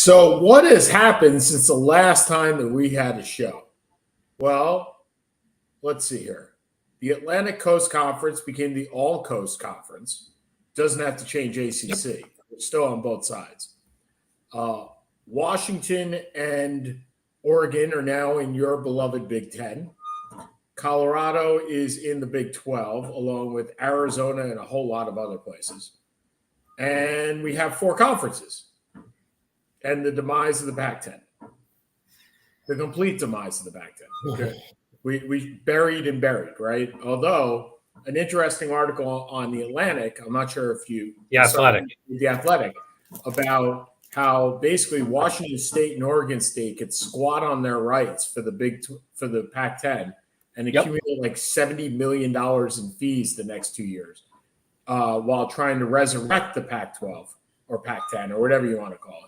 So what has happened since the last time that we had a show? Well, let's see here. The Atlantic Coast Conference became the All Coast Conference. Doesn't have to change ACC. We're still on both sides. Washington and Oregon are now in your beloved Big Ten. Colorado is in the Big 12, along with Arizona and a whole lot of other places. And we have four conferences. And the demise of the Pac-10. The complete demise of the Pac-10. Okay. We buried, right? Although an interesting article on the Atlantic, I'm not sure if you The Athletic, about how basically Washington State and Oregon State could squat on their rights for the Pac-10 and accumulate like $70 million in fees the next 2 years, while trying to resurrect the Pac-12 or Pac-10 or whatever you want to call it.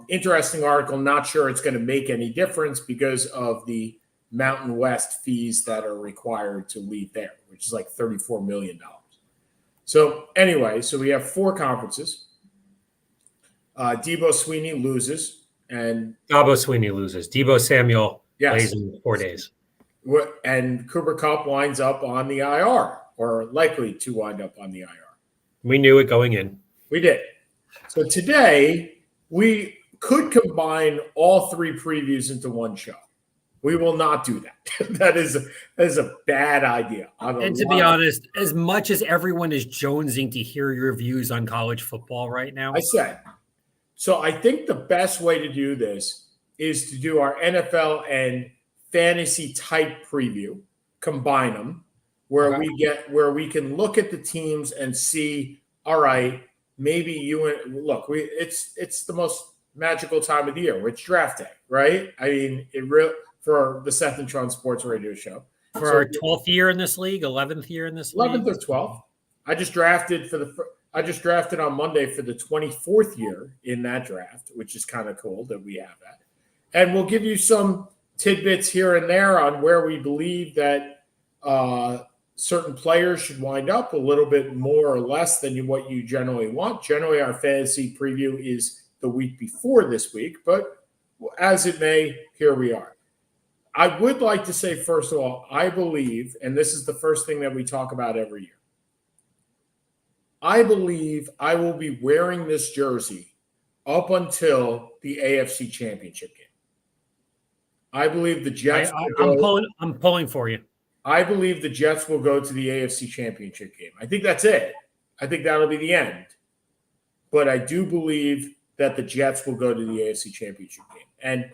Interesting article. Not sure it's going to make any difference because of the Mountain West fees that are required to leave there, which is like $34 million. So anyway, we have four conferences. Debo Swinney loses. Debo Samuel plays in 4 days. And Cooper Kupp winds up on the IR, or likely to wind up on the IR. We knew it going in. We did. So today, we could combine all three previews into one show. We will not do that. That is a bad idea. And to be honest, as much as everyone is jonesing to hear your views on college football right now, so I think the best way to do this is to do our NFL and fantasy type preview, combine them, where we can look at the teams and see, all right, maybe it's the most magical time of the year. It's draft day, right? I mean, for the Seth and Sean Sports Radio Show. For our 12th year in this league, 11th year in this league. 11th or 12th. I just drafted on Monday for the 24th year in that draft, which is kind of cool that we have that. And we'll give you some tidbits here and there on where we believe that certain players should wind up a little bit more or less than what you generally want. Generally, our fantasy preview is the week before this week, but as it may, here we are. I would like to say, first of all, I believe, and this is the first thing that we talk about every year, I believe I will be wearing this jersey up until the AFC Championship game. I believe the Jets. I'm pulling for you. I believe the Jets will go to the AFC Championship game. I think that's it. I think that'll be the end. But I do believe that the Jets will go to the AFC Championship game. And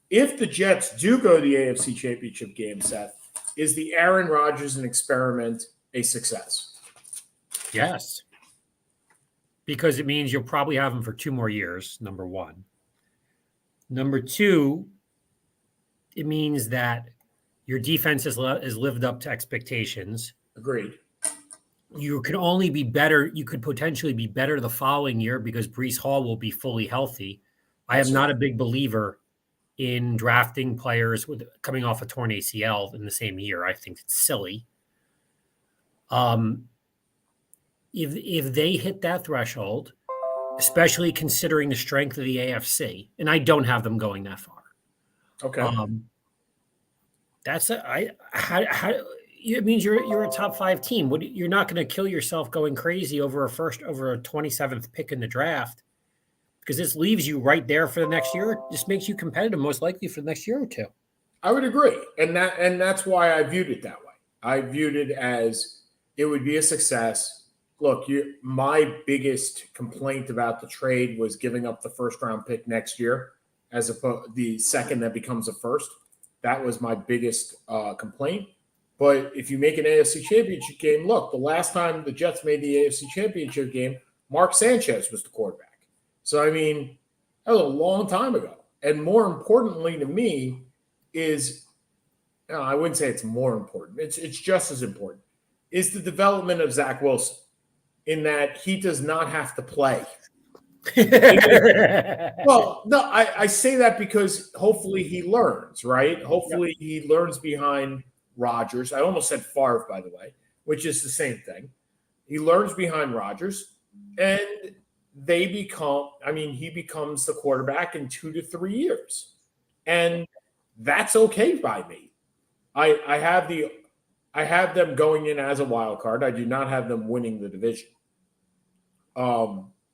if the Jets do go to the AFC Championship game, Seth, is the Aaron Rodgers experiment a success? Yes. Because it means you'll probably have him for 2 more years, number one. Number two, it means that your defense has lived up to expectations. Agreed. You could only be better. You could potentially be better the following year because Breece Hall will be fully healthy. I am not a big believer in drafting players coming off a torn ACL in the same year. I think it's silly. If they hit that threshold, especially considering the strength of the AFC, and I don't have them going that far. Okay. It means you're a top 5 team. You're not going to kill yourself going crazy over a 27th pick in the draft, because this leaves you right there for the next year. Just makes you competitive, most likely for the next year or two. I would agree, and that's why I viewed it that way. I viewed it as it would be a success. Look, my biggest complaint about the trade was giving up the first-round pick next year, as opposed the second that becomes a first. That was my biggest complaint. But if you make an AFC Championship game, look, the last time the Jets made the AFC Championship game, Mark Sanchez was the quarterback. So, I mean, that was a long time ago. And more importantly to me is, I wouldn't say it's more important. It's just as important, is the development of Zach Wilson, in that he does not have to play. Well, no, I say that because hopefully he learns, right? Hopefully he learns behind Rodgers. I almost said Favre, by the way, which is the same thing. He learns behind Rodgers, and he becomes the quarterback in 2 to 3 years. And that's okay by me. I have them going in as a wild card. I do not have them winning the division,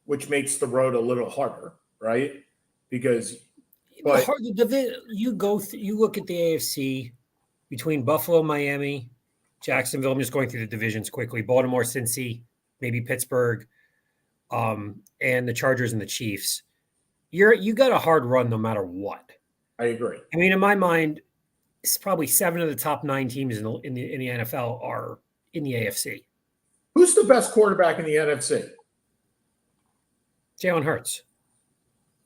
which makes the road a little harder, right? Because you look at the AFC between Buffalo, Miami, Jacksonville. I'm just going through the divisions quickly. Baltimore, Cincy, maybe Pittsburgh, and the Chargers and the Chiefs. You got a hard run no matter what. I agree. I mean, in my mind, it's probably 7 of the top 9 teams in the NFL are in the AFC. Who's the best quarterback in the NFC? Jalen Hurts.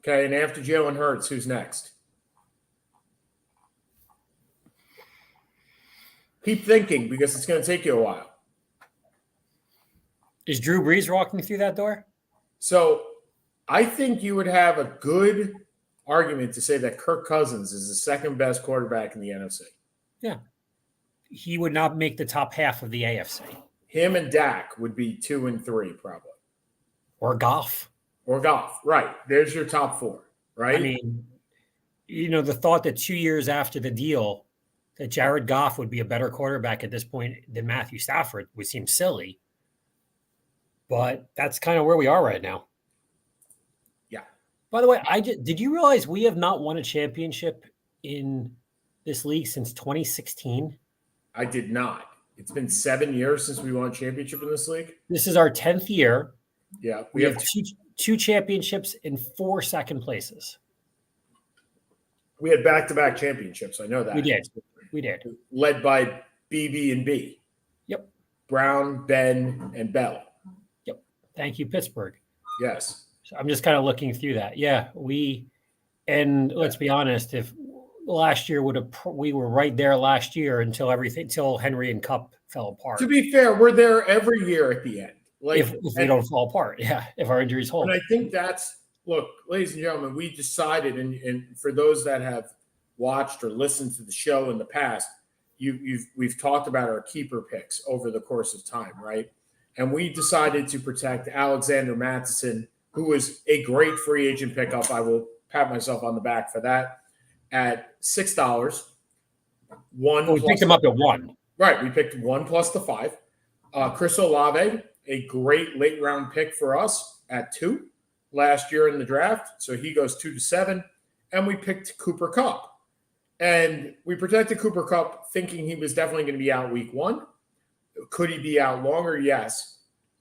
Okay, and after Jalen Hurts, who's next? Keep thinking, because it's going to take you a while. Is Drew Brees walking through that door? So I think you would have a good argument to say that Kirk Cousins is the second best quarterback in the NFC. Yeah. He would not make the top half of the AFC. Him and Dak would be 2 and 3 probably. Or Goff. Right. There's your top 4, right? I mean, the thought that 2 years after the deal that Jared Goff would be a better quarterback at this point than Matthew Stafford would seem silly. But that's kind of where we are right now. Yeah. By the way, did you realize we have not won a championship in this league since 2016? I did not. It's been 7 years since we won a championship in this league. This is our 10th year. Yeah. We have two championships in 4 second places. We had back-to-back championships. I know that. We did. Led by BB and B. Yep. Brown, Ben, and Bell. Yep. Thank you, Pittsburgh. Yes. So I'm just kind of looking through that. Yeah, let's be honest, if last year we were right there last year until Henry and Cup fell apart. To be fair, we're there every year at the end. Like if they don't fall apart, yeah. If our injuries hold. And I think look, ladies and gentlemen, we decided, and for those that have watched or listened to the show in the past, we've talked about our keeper picks over the course of time, right? And we decided to protect Alexander Mattison, who was a great free agent pickup. I will pat myself on the back for that. At $6, we picked him up at 1. Right, we picked 1 plus the 5. Chris Olave, a great late round pick for us at 2 last year in the draft. So he goes 2 to 7. And we picked Cooper Kupp. And we protected Cooper Kupp thinking he was definitely going to be out week 1. Could he be out longer? Yes.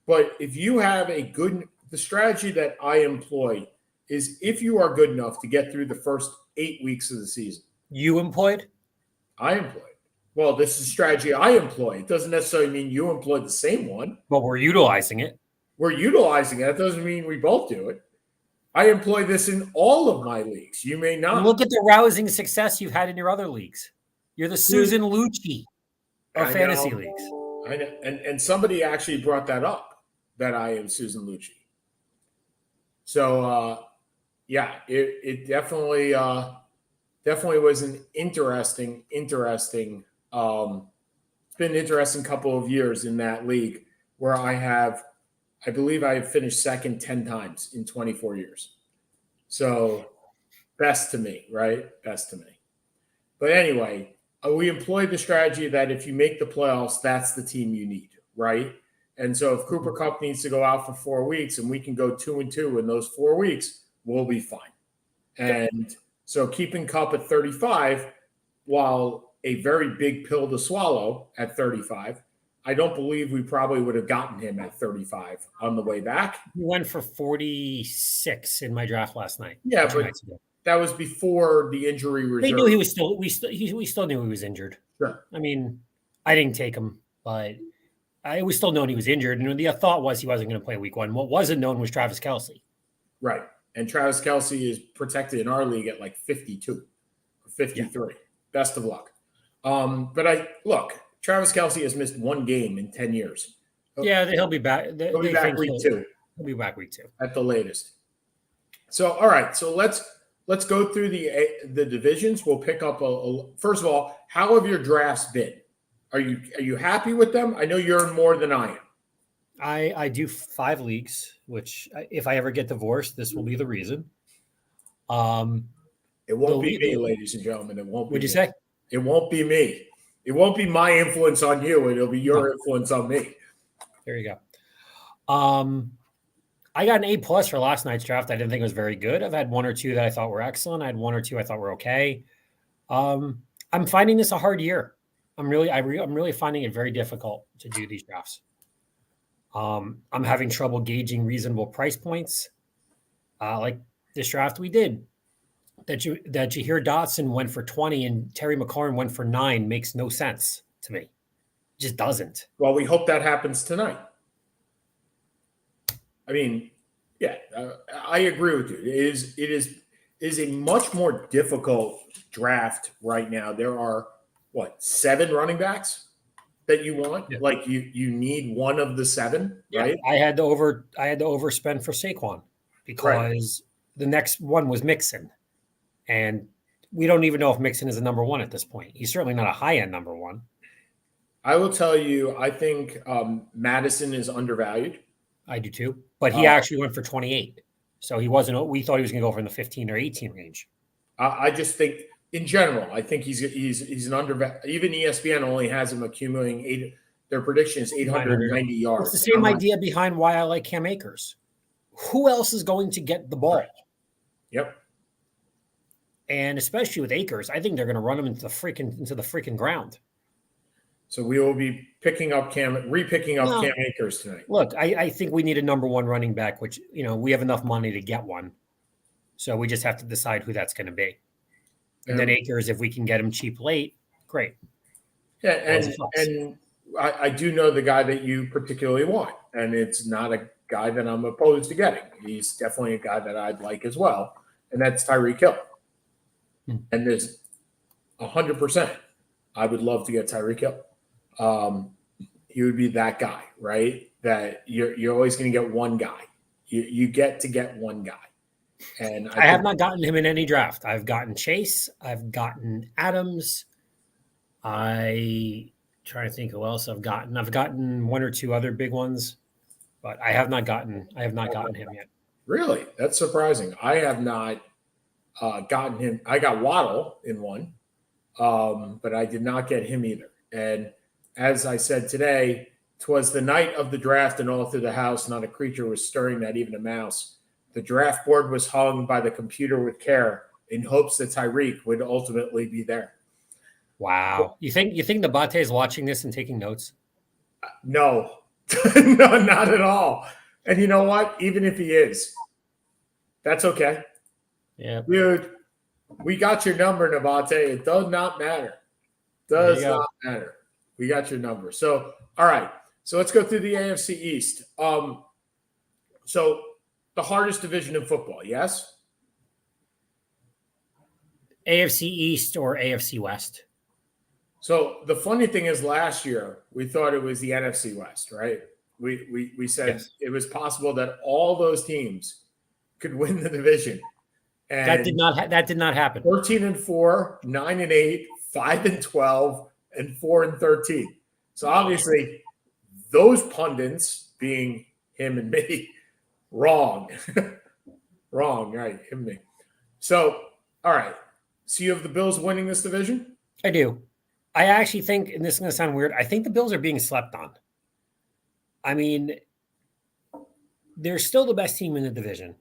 But if you have the strategy that I employ is if you are good enough to get through the first 8 weeks of the season. You employed? I employed. Well, this is a strategy I employ. It doesn't necessarily mean you employed the same one. But we're utilizing it. We're utilizing it. That doesn't mean we both do it. I employ this in all of my leagues. You may not. Look at the rousing success you've had in your other leagues. You're the Susan Lucci of fantasy leagues. I know. And somebody actually brought that up, that I am Susan Lucci. So, it definitely was an interesting. It's been an interesting couple of years in that league where I believe I have finished second 10 times in 24 years. So best to me, right? Best to me. But anyway, we employed the strategy that if you make the playoffs, that's the team you need, right? And so if Cooper Kupp needs to go out for 4 weeks and we can go 2-2 in those 4 weeks, we'll be fine. And so keeping Kupp at 35, while a very big pill to swallow at 35, I don't believe we probably would have gotten him at 35 on the way back. He went for 46 in my draft last night. Yeah, but that was before the injury reserve. They knew he was still. We still knew he was injured. Sure. I mean, I didn't take him, but I was still known he was injured, and the thought was he wasn't going to play week 1. What wasn't known was Travis Kelce. Right, and Travis Kelce is protected in our league at like 52 or 53. Yeah. Best of luck. But Travis Kelce has missed 1 game in 10 years. Yeah, he'll be back. He'll be back week 2. He'll be back week 2 at the latest. So, all right. So let's go through the divisions. We'll pick up first of all, how have your drafts been? Are you happy with them? I know you're more than I am. I do 5 leagues, which if I ever get divorced, this will be the reason. It won't be me, ladies and gentlemen. It won't be What'd you me. say? It won't be me. It won't be my influence on you. It'll be your influence on me. There you go. I got an A+ for last night's draft. I didn't think it was very good. I've had 1 or 2 that I thought were excellent. I had 1 or 2 I thought were okay. I'm finding this a hard year. I'm really finding it very difficult to do these drafts. I'm having trouble gauging reasonable price points. Like this draft we did, that Jaheir Dotson went for 20 and Terry McLaurin went for 9 makes no sense to me. It just doesn't. Well, we hope that happens tonight. I mean, yeah, I agree with you. It is a much more difficult draft right now. There are 7 running backs that you want? Yeah. Like you need one of the 7, right? I had to overspend for Saquon because the next one was Mixon. And we don't even know if Mixon is a number 1 at this point. He's certainly not a high-end number 1. I will tell you, I think Madison is undervalued. I do too. But he actually went for 28. So he wasn't. We thought he was going to go for in the 15 or 18 range. I just think, in general, I think he's an undervalued. Even ESPN only has him accumulating 8. Their prediction is 890 yards. It's the same idea behind why I like Cam Akers. Who else is going to get the ball? Right. Yep. And especially with Akers, I think they're going to run him into the freaking ground. So we will be repicking up Cam Akers tonight. Look, I think we need a number 1 running back, which we have enough money to get one. So we just have to decide who that's going to be. And then Akers, if we can get him cheap late, great. Yeah, and I do know the guy that you particularly want, and it's not a guy that I'm opposed to getting. He's definitely a guy that I'd like as well, and that's Tyreke Hill. And there's 100%. I would love to get Tyreke Hill. He would be that guy, right? That you're always going to get one guy. You get to get one guy. And I have not gotten him in any draft. I've gotten Chase. I've gotten Adams. I try to think who else I've gotten. I've gotten 1 or 2 other big ones, but I have not gotten him yet. Really? That's surprising. I have not gotten him. I got Waddle in one, but I did not get him either. And as I said today, 'twas the night of the draft, and all through the house not a creature was stirring, not even a mouse. The draft board was hung by the computer with care in hopes that Tyreke would ultimately be there. Wow. You think the Bate is watching this and taking notes? No. No, not at all. And you know what? Even if he is, that's okay. Yeah. Dude, we got your number, Nabate. It does not matter. Does not matter. We got your number. So, all right. So let's go through the AFC East. So the hardest division in football, yes? AFC East or AFC West? So the funny thing is, last year we thought it was the NFC West, right? We said It was possible that all those teams could win the division. And that did not happen. 13-4, 9-8, 5-12, and 4-13. So obviously, those pundits, being him and me, wrong. Wrong, right? Him and me. So, all right. So you have the Bills winning this division? I do. I actually think, and this is going to sound weird, I think the Bills are being slept on. I mean, they're still the best team in the division.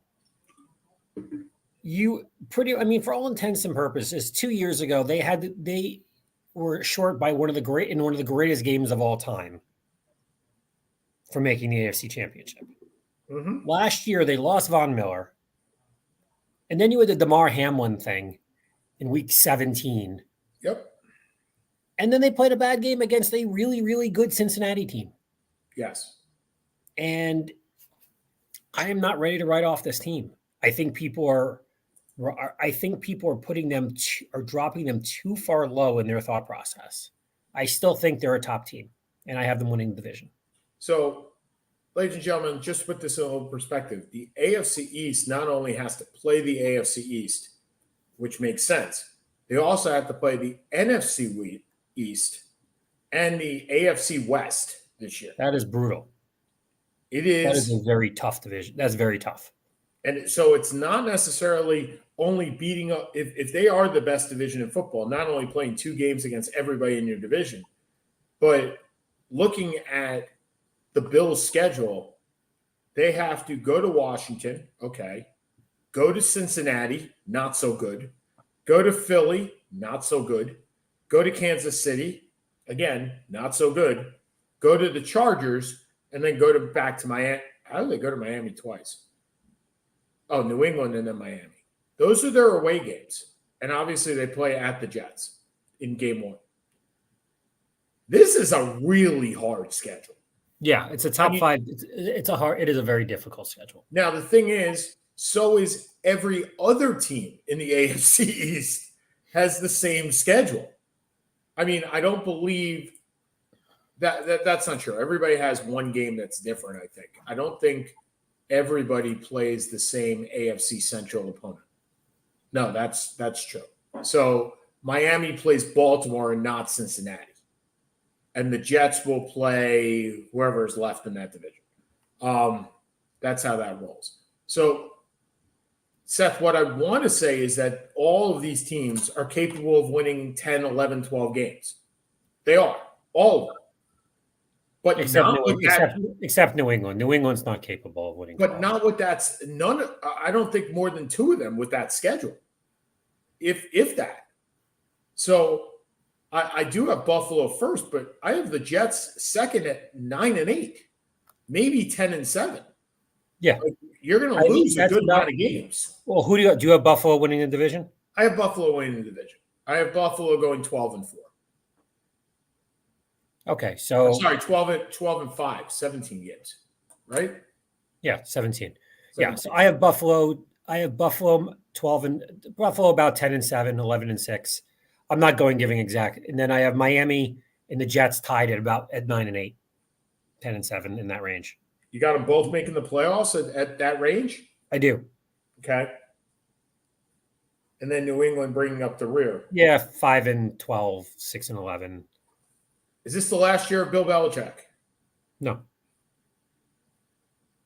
For all intents and purposes, 2 years ago, they were short by one of the greatest games of all time for making the AFC Championship. Mm-hmm. Last year, they lost Von Miller. And then you had the DeMar Hamlin thing in week 17. Yep. And then they played a bad game against a really, really good Cincinnati team. Yes. And I am not ready to write off this team. I think people are dropping them too far low in their thought process. I still think they're a top team, and I have them winning the division. So, ladies and gentlemen, just to put this in a little perspective, the AFC East not only has to play the AFC East, which makes sense, they also have to play the NFC East and the AFC West this year. That is brutal. It That is is a very tough division. That's very tough. And so it's not necessarily only beating up if they are the best division in football, not only playing 2 games against everybody in your division, but looking at the Bills' schedule, they have to go to Washington, okay, go to Cincinnati, not so good, go to Philly, not so good, go to Kansas City, again, not so good, go to the Chargers, and then go back to Miami. How do they go to Miami twice? Oh, New England and then Miami. Those are their away games. And obviously they play at the Jets in game 1. This is a really hard schedule. Yeah, it's a top 5. It is a very difficult schedule. Now, the thing is, so is every other team in the AFC East has the same schedule. I mean, I don't believe that's not true. Everybody has one game that's different, I think. I don't think everybody plays the same AFC Central opponent. No, that's true. So Miami plays Baltimore and not Cincinnati. And the Jets will play whoever is left in that division. That's how that rolls. So, Seth, what I want to say is that all of these teams are capable of winning 10, 11, 12 games. They are. All of them. But except New England. New England's not capable of winning. But not with that. I don't think more than 2 of them with that schedule, if that. So I do have Buffalo first, but I have the Jets second at 9-8, maybe 10-7. Yeah, like, you're going to lose a good amount of games. Well, who do you have Buffalo winning the division? I have Buffalo winning the division. I have Buffalo going 12-4. Okay, so 12-5, 17 games, right? Yeah, 17. Yeah, so I have Buffalo 12 and Buffalo about 10-7, 11-6. I'm not giving exact. And then I have Miami and the Jets tied at 9-8, 10-7 in that range. You got them both making the playoffs at that range? I do. Okay. And then New England bringing up the rear. Yeah, 5-12, 6-11. Is this the last year of Bill Belichick? No.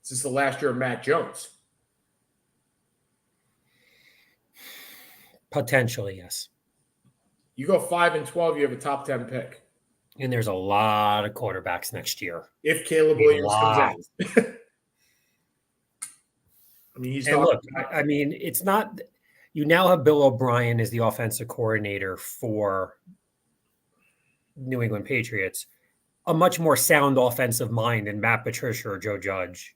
Is this the last year of Mac Jones? Potentially, yes. You go 5-12, you have a top 10 pick. And there's a lot of quarterbacks next year. If Caleb Williams comes out. I mean, it's not – you now have Bill O'Brien as the offensive coordinator for New England Patriots, a much more sound offensive mind than Matt Patricia or Joe Judge,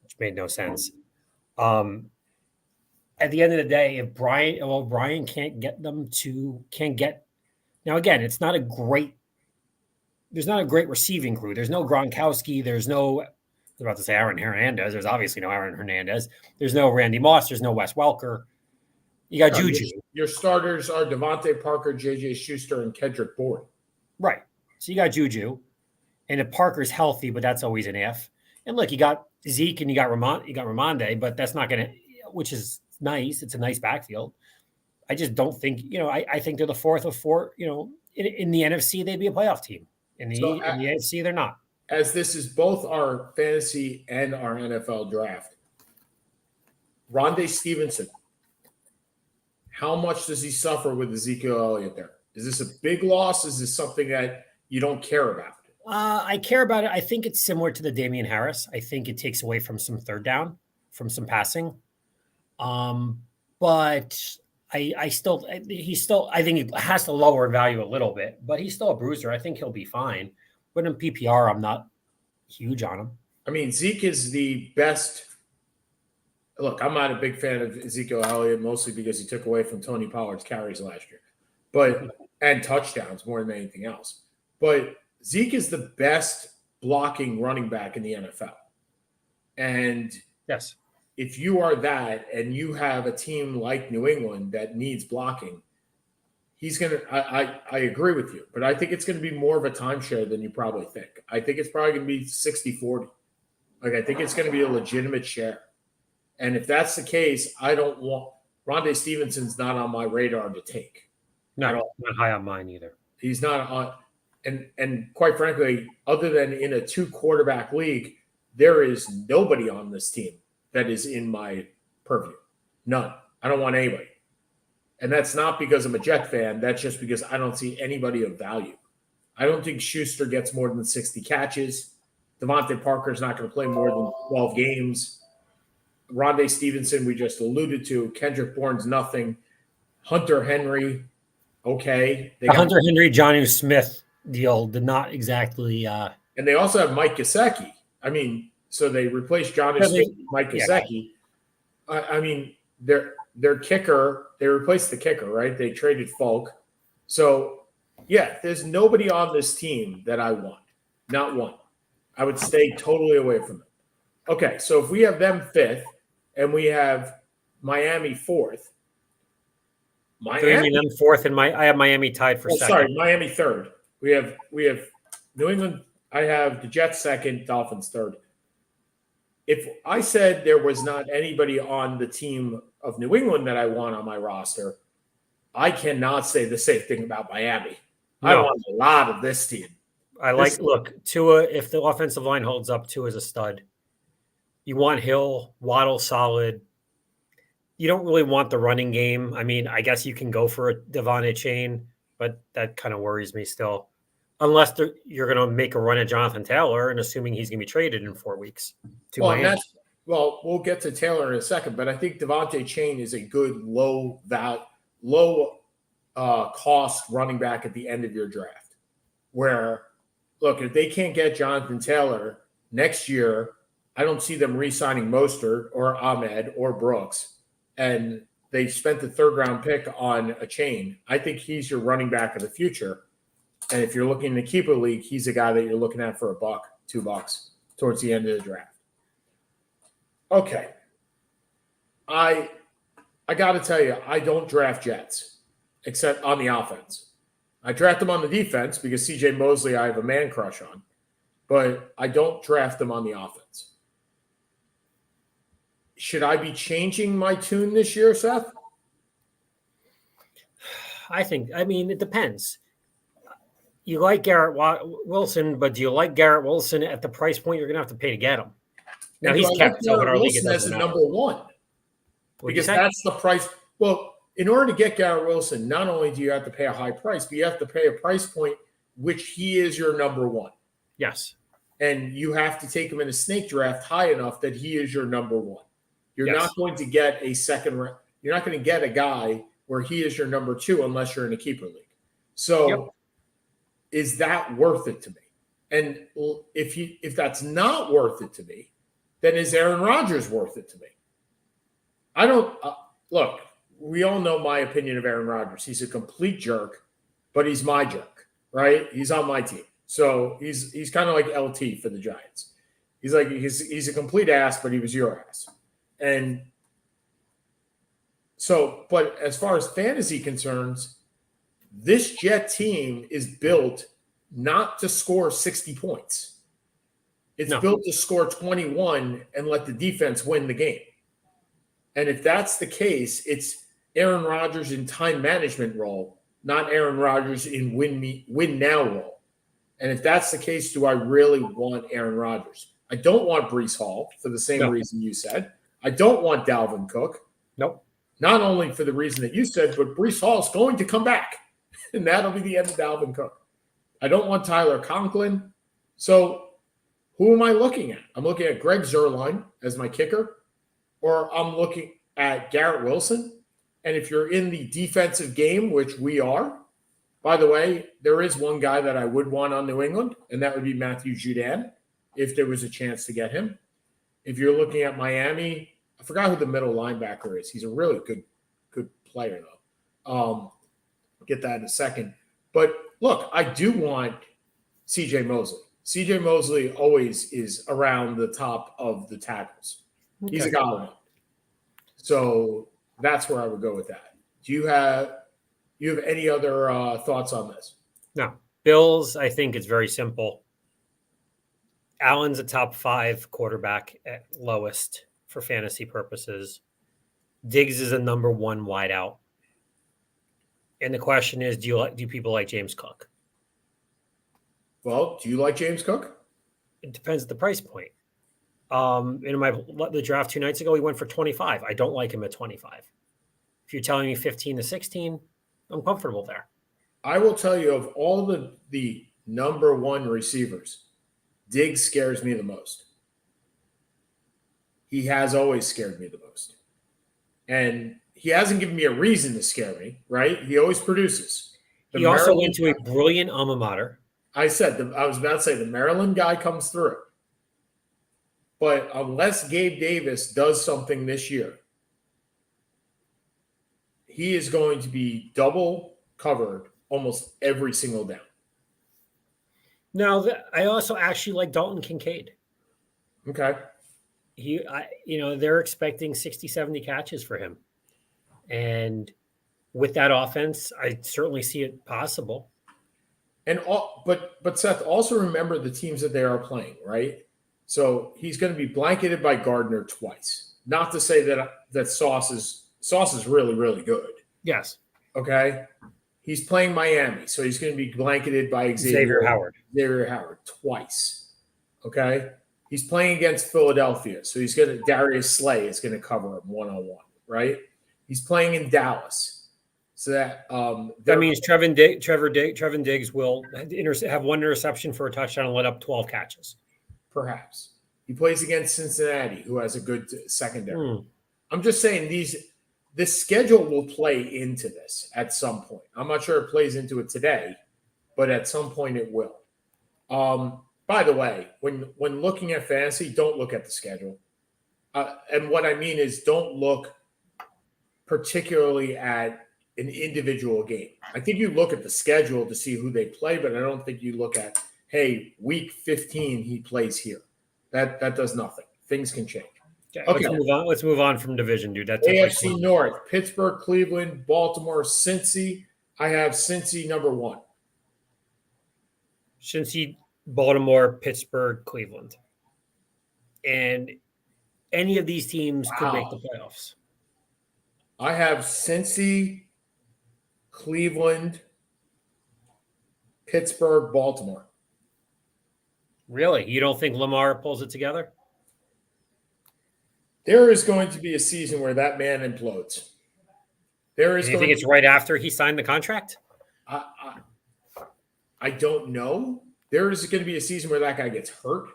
which made no sense. At the end of the day, if O'Brien can't get now again, there's not a great receiving crew. There's no Gronkowski. There's no, I was about to say Aaron Hernandez. There's obviously no Aaron Hernandez. There's no Randy Moss. There's no Wes Welker. You got Juju. Your starters are Devontae Parker, J.J. Schuster, and Kendrick Bourne. Right. So you got Juju. And if Parker's healthy, but that's always an if. And look, you got Zeke and you got Ramonde, but that's not going to, which is nice. It's a nice backfield. I just don't think, I think they're the fourth of 4, in the NFC, they'd be a playoff team. In the AFC, they're not. As this is both our fantasy and our NFL draft, Rondé Stevenson, how much does he suffer with Ezekiel Elliott there? Is this a big loss? Is this something that you don't care about? I care about it. I think it's similar to the Damian Harris. I think it takes away from some third down, from some passing. But I think he has to lower in value a little bit, but he's still a bruiser. I think he'll be fine. But in PPR, I'm not huge on him. I mean, Zeke is the best. Look, I'm not a big fan of Ezekiel Elliott, mostly because he took away from Tony Pollard's carries last year, and touchdowns more than anything else. But Zeke is the best blocking running back in the NFL. And yes, if you are that and you have a team like New England that needs blocking, he's going to – I agree with you, but I think it's going to be more of a timeshare than you probably think. I think it's probably going to be 60-40. Like, I think it's going to be a legitimate share. And if that's the case, I don't want – Rondé Stevenson's not on my radar to take. Not high on mine either. He's not on – and quite frankly, other than in a 2-quarterback league, there is nobody on this team that is in my purview. None. I don't want anybody. And that's not because I'm a Jet fan. That's just because I don't see anybody of value. I don't think Schuster gets more than 60 catches. Devontae Parker's not going to play more than 12 games. Rondé Stevenson, we just alluded to. Kendrick Bourne's nothing. Hunter Henry, okay. The Hunter Henry, Jonnu Smith deal did not exactly. And they also have Mike Gesicki. I mean, so they replaced Jonnu Smith with Mike Gesicki. Yeah. I mean, their kicker, they replaced the kicker, right? They traded Falk. So, yeah, there's nobody on this team that I want. Not one. I would stay totally away from them. Okay, so if we have them 5th and we have Miami 4th. Miami them 4th and I have Miami tied for 2nd. Sorry, Miami 3rd. We have New England. I have the Jets 2nd, Dolphins 3rd. If I said there was not anybody on the team of New England that I want on my roster, I cannot say the same thing about Miami. No. I want a lot of this team. Look, Tua, if the offensive line holds up, Tua's a stud. You want Hill, Waddle solid. You don't really want the running game. I mean, I guess you can go for a Devon Chain, but that kind of worries me still. Unless you're going to make a run at Jonathan Taylor and assuming he's going to be traded in 4 weeks. Well, we'll get to Taylor in a second, but I think Devontae Chain is a good low cost running back at the end of your draft. Where, look, if they can't get Jonathan Taylor next year, I don't see them re-signing Mostert or Ahmed or Brooks, and they spent the 3rd round pick on a Chain. I think he's your running back of the future. And if you're looking in the keeper league, he's a guy that you're looking at for $1, $2 towards the end of the draft. Okay. I got to tell you, I don't draft Jets except on the offense. I draft them on the defense because CJ Mosley I have a man crush on, but I don't draft them on the offense. Should I be changing my tune this year, Seth? I mean, it depends. You like Garrett Wilson, but do you like Garrett Wilson at the price point you're going to have to pay to get him? Now he's kept so in our league as a number 1 because that's the price. Well, in order to get Garrett Wilson, not only do you have to pay a high price, but you have to pay a price point which he is your number 1. Yes, and you have to take him in a snake draft high enough that he is your number 1. You're not going to get a second round. You're not going to get a guy where he is your number 2 unless you're in a keeper league. So, is that worth it to me? And if that's not worth it to me, then is Aaron Rodgers worth it to me? I don't look. We all know my opinion of Aaron Rodgers. He's a complete jerk, but he's my jerk, right? He's on my team, so he's kind of like LT for the Giants. He's a complete ass, but he was your ass, and so. But as far as fantasy concerns, this Jet team is built not to score 60 points. It's built to score 21 and let the defense win the game. And if that's the case, it's Aaron Rodgers in time management role, not Aaron Rodgers in win now role. And if that's the case, do I really want Aaron Rodgers? I don't want Breece Hall for the same reason you said. I don't want Dalvin Cook. Nope. Not only for the reason that you said, but Breece Hall is going to come back. And that'll be the end of Dalvin Cook. I don't want Tyler Conklin. So who am I looking at? I'm looking at Greg Zuerlein as my kicker, or I'm looking at Garrett Wilson. And if you're in the defensive game, which we are, by the way, there is one guy that I would want on New England, and that would be Matthew Judon, if there was a chance to get him. If you're looking at Miami, I forgot who the middle linebacker is. He's a really good player, though. I'll get that in a second. But look, I do want CJ Mosley. CJ Mosley always is around the top of the tackles. Okay. He's a guy. So that's where I would go with that. Do you have any other thoughts on this? No. Bills, I think it's very simple. Allen's a top 5 quarterback at lowest for fantasy purposes. Diggs is a number 1 wideout. And the question is, do people like James Cook? Well, do you like James Cook? It depends on the price point. In the draft 2 nights ago, he went for 25. I don't like him at 25. If you're telling me 15 to 16, I'm comfortable there. I will tell you, of all the number one receivers, Diggs scares me the most. He has always scared me the most. And he hasn't given me a reason to scare me, right? He always produces. He also went to a brilliant alma mater. I was about to say the Maryland guy comes through. But unless Gabe Davis does something this year, he is going to be double covered almost every single down. Now, I also actually like Dalton Kincaid. Okay. They're expecting 60, 70 catches for him. And with that offense, I certainly see it possible. But Seth, also remember the teams that they are playing, right? So he's going to be blanketed by Gardner twice. Not to say that Sauce is really, really good. Yes. Okay. He's playing Miami, so he's going to be blanketed by Xavier Howard twice. Okay. He's playing against Philadelphia, so Darius Slay is going to cover him one-on-one, right? He's playing in Dallas. So that means Trevin Diggs will have one interception for a touchdown and let up 12 catches. Perhaps. He plays against Cincinnati, who has a good secondary. I'm just saying this schedule will play into this at some point. I'm not sure it plays into it today, but at some point it will. By the way, when looking at fantasy, don't look at the schedule. And what I mean is don't look particularly at an individual game. I think you look at the schedule to see who they play, but I don't think you look at, hey, week 15, he plays here. That does nothing. Things can change. Okay. Let's move on from division, dude. That's AFC North, Pittsburgh, Cleveland, Baltimore, Cincy. I have Cincy number 1. Cincy, Baltimore, Pittsburgh, Cleveland. And any of these teams could make the playoffs. I have Cincy, Cleveland, Pittsburgh, Baltimore. Really? You don't think Lamar pulls it together? There is going to be a season where that man implodes. Do you think it's right after he signed the contract? I don't know. There is going to be a season where that guy gets hurt.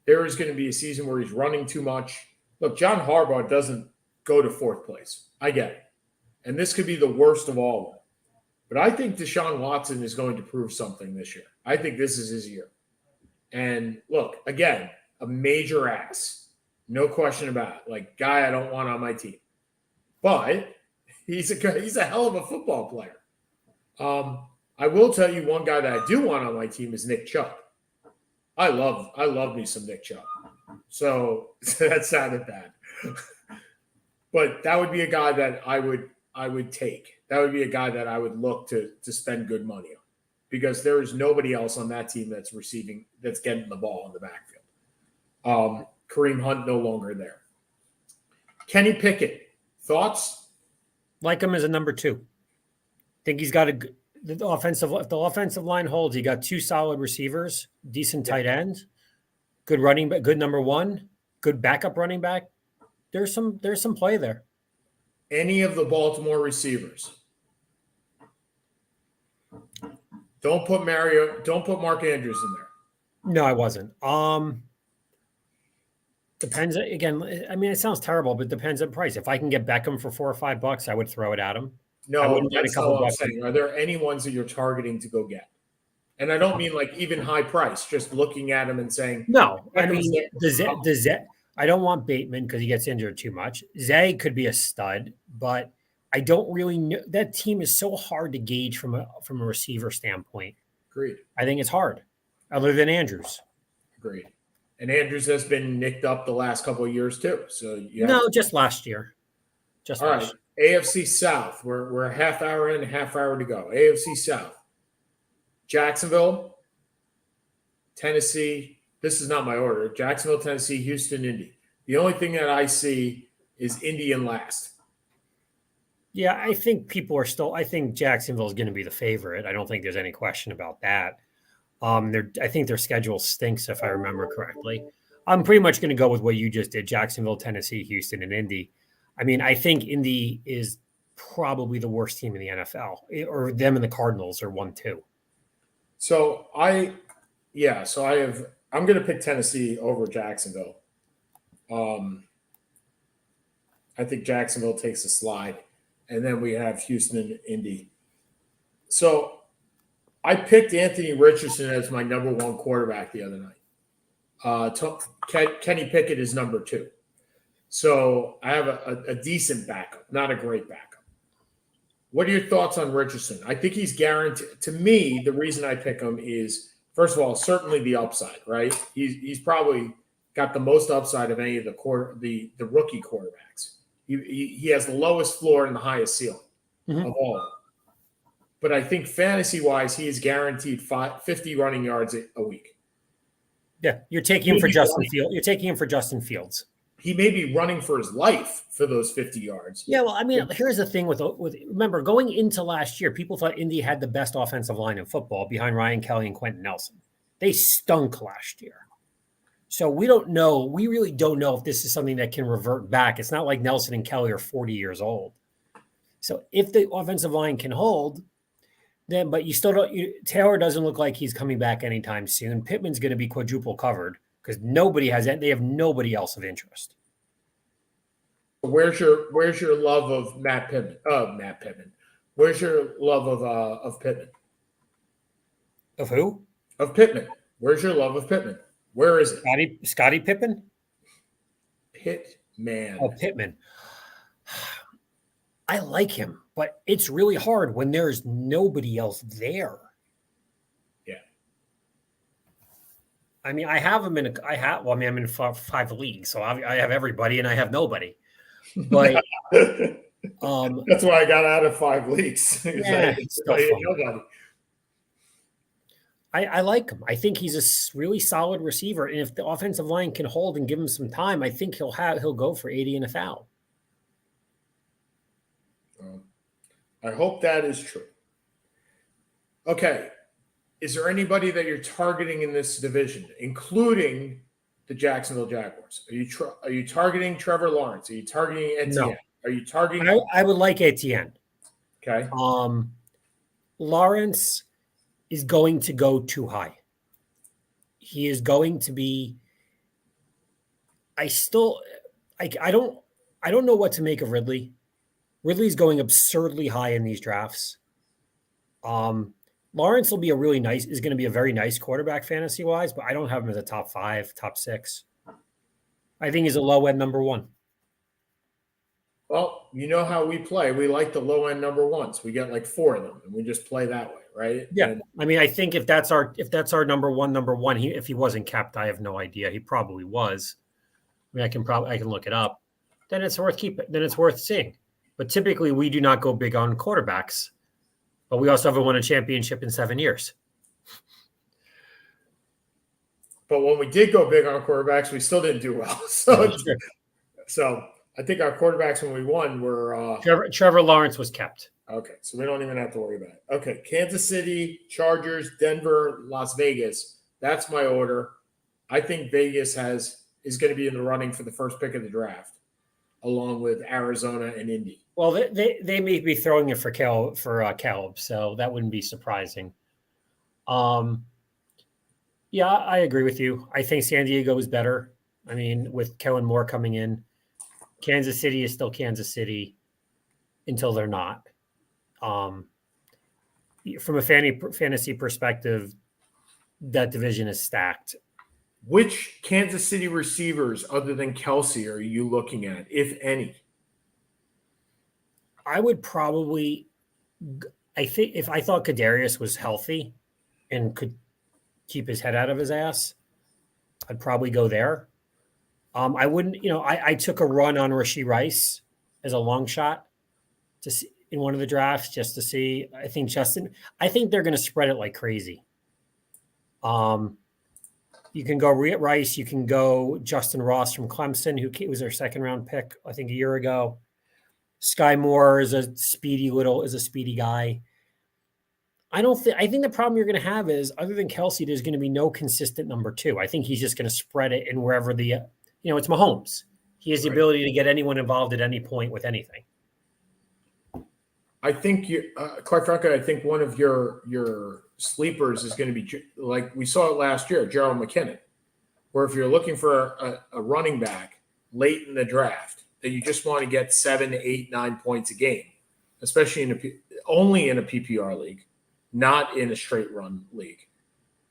There is going to be a season where he's running too much. Look, John Harbaugh doesn't go to 4th place. I get it. And this could be the worst of all. But I think Deshaun Watson is going to prove something this year. I think this is his year. And look, again, a major ass. No question about it. Like, guy I don't want on my team. But he's a hell of a football player. I will tell you one guy that I do want on my team is Nick Chubb. I love me some Nick Chubb. So that sounded bad. But that would be a guy that I would take. That would be a guy that I would look to spend good money on, because there is nobody else on that team that's getting the ball in the backfield. Kareem Hunt no longer there. Kenny Pickett, thoughts? Like him as a number 2. Think he's got the offensive line holds. He got 2 solid receivers, decent tight ends, good running back, good number 1, good backup running back. There's some play there. Any of the Baltimore receivers. Don't put Mark Andrews in there. No, I wasn't. Depends again. I mean, it sounds terrible, but depends on price. If I can get Beckham for $4 or $5, I would throw it at him. No, that's not what I'm saying. Are there any ones that you're targeting to go get? And I don't mean like even high price, just looking at him and saying, no. I mean, does I don't want Bateman because he gets injured too much. Zay could be a stud, but I don't really know. That team is so hard to gauge from a receiver standpoint. Agreed. I think it's hard, other than Andrews. Agreed. And Andrews has been nicked up the last couple of years too. So just last year. All right. AFC South. We're a half hour in, a half hour to go. AFC South. Jacksonville, Tennessee. This is not my order. Jacksonville, Tennessee, Houston, Indy. The only thing that I see is Indy in last. Yeah, I think I think Jacksonville is going to be the favorite. I don't think there's any question about that. I think their schedule stinks, if I remember correctly. I'm pretty much going to go with what you just did: Jacksonville, Tennessee, Houston, and Indy. I mean, I think Indy is probably the worst team in the NFL, or them and the Cardinals are 1-2. So I'm going to pick Tennessee over Jacksonville. I think Jacksonville takes a slide, and then we have Houston and Indy. So I picked Anthony Richardson as my number one quarterback the other night. Kenny Pickett is number 2. So I have a decent backup, not a great backup. What are your thoughts on Richardson? I think he's guaranteed. To me, the reason I pick him is, first of all, certainly the upside, right? He's probably got the most upside of any of the rookie quarterbacks. He has the lowest floor and the highest ceiling of all of them. But I think fantasy-wise, he is guaranteed 50 running yards a week. Yeah, you're taking him for Justin Fields. You're taking him for Justin Fields. He may be running for his life for those 50 yards. Yeah, well, I mean, here's the thing with remember, going into last year, people thought Indy had the best offensive line in football behind Ryan Kelly and Quentin Nelson. They stunk last year. So we don't know. We really don't know if this is something that can revert back. It's not like Nelson and Kelly are 40 years old. So if the offensive line can hold, then, but you still don't. Taylor doesn't look like he's coming back anytime soon. Pittman's going to be quadruple covered because they have nobody else of interest. Where's your love of Matt Pittman? Matt Pittman. Where's your love of Pittman? Of who? Of Pittman. Where's your love of Pittman? Where is it? Scotty Pippen? Pittman. Oh, Pittman. I like him, but it's really hard when there's nobody else there. Yeah. I mean, I'm in 5 leagues, so I have everybody and I have nobody. But that's why I got out of 5 leagues. Yeah, I like him. I think he's a really solid receiver, and if the offensive line can hold and give him some time, I think he'll go for 80 and a foul. I hope that is true. Okay. Is there anybody that you're targeting in this division, including the Jacksonville Jaguars? Are you targeting Trevor Lawrence? Are you targeting Etienne? No. Are you targeting? I would like Etienne. Okay. Lawrence is going to go too high. He is going to be. I don't know what to make of Ridley. Ridley's going absurdly high in these drafts. Lawrence is going to be a very nice quarterback fantasy wise, but I don't have him as a top 5, top 6. I think he's a low end number 1. Well, you know how we play. We like the low end number 1s. We get like 4 of them, and we just play that way, right? Yeah. And I mean, I think if that's our number one, if he wasn't capped, I have no idea. He probably was. I mean, I can look it up. Then it's worth keeping. Then it's worth seeing. But typically, we do not go big on quarterbacks. But we also haven't won a championship in 7 years. But when we did go big on quarterbacks, we still didn't do well. So I think our quarterbacks when we won were Trevor Lawrence was kept. Okay, so we don't even have to worry about it. Okay, Kansas City, Chargers, Denver, Las Vegas. That's my order. I think Vegas is going to be in the running for the first pick of the draft, along with Arizona and Indy. Well, they may be throwing it for Caleb, so that wouldn't be surprising. Yeah, I agree with you. I think San Diego is better. I mean, with Kellen Moore coming in, Kansas City is still Kansas City until they're not. From a fantasy perspective, that division is stacked. Which Kansas City receivers other than Kelsey are you looking at, if any? I would probably – I think if I thought Kadarius was healthy and could keep his head out of his ass, I'd probably go there. I wouldn't – I took a run on Rashee Rice as a long shot to see in one of the drafts just to see. I think they're going to spread it like crazy. You can go Rice. You can go Justin Ross from Clemson, who was their second-round pick, I think, a year ago. Sky Moore is a speedy guy. I don't think. I think the problem you're going to have is, other than Kelsey, there's going to be no consistent number two. I think he's just going to spread it in wherever it's Mahomes. He has the ability to get anyone involved at any point with anything. I think quite frankly, I think one of your sleepers is going to be like we saw it last year, Gerald McKinnon, where if you're looking for a running back late in the draft that you just want to get 7, 8, 9 points a game, especially only in a PPR league, not in a straight run league.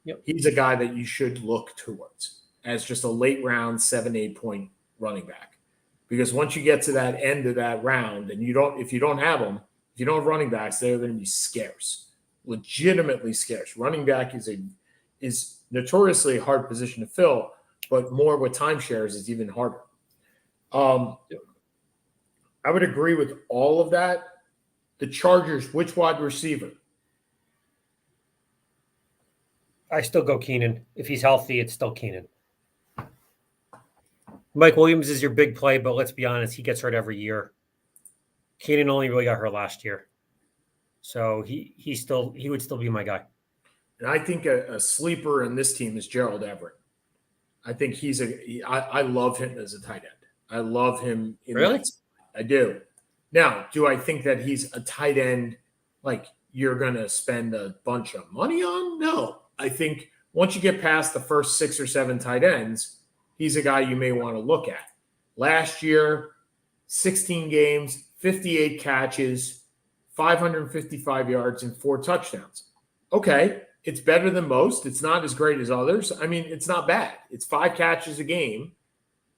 Yep. He's a guy that you should look towards as just a late round 7, 8 point running back. Because once you get to that end of that round and if you don't have them, if you don't have running backs, they're going to be scarce, legitimately scarce. Running back is notoriously a hard position to fill, but more with timeshares is even harder. I would agree with all of that. The Chargers, which wide receiver? I still go Keenan. If he's healthy, it's still Keenan. Mike Williams is your big play, but let's be honest, he gets hurt every year. Keenan only really got hurt last year. So he would still be my guy. And I think a sleeper in this team is Gerald Everett. I think I love him as a tight end. I love him. Really? I do. Now, do I think that he's a tight end like you're going to spend a bunch of money on? No. I think once you get past the first 6 or 7 tight ends, he's a guy you may want to look at. Last year, 16 games, 58 catches, 555 yards, and 4 touchdowns. Okay, it's better than most. It's not as great as others. I mean, it's not bad. It's 5 catches a game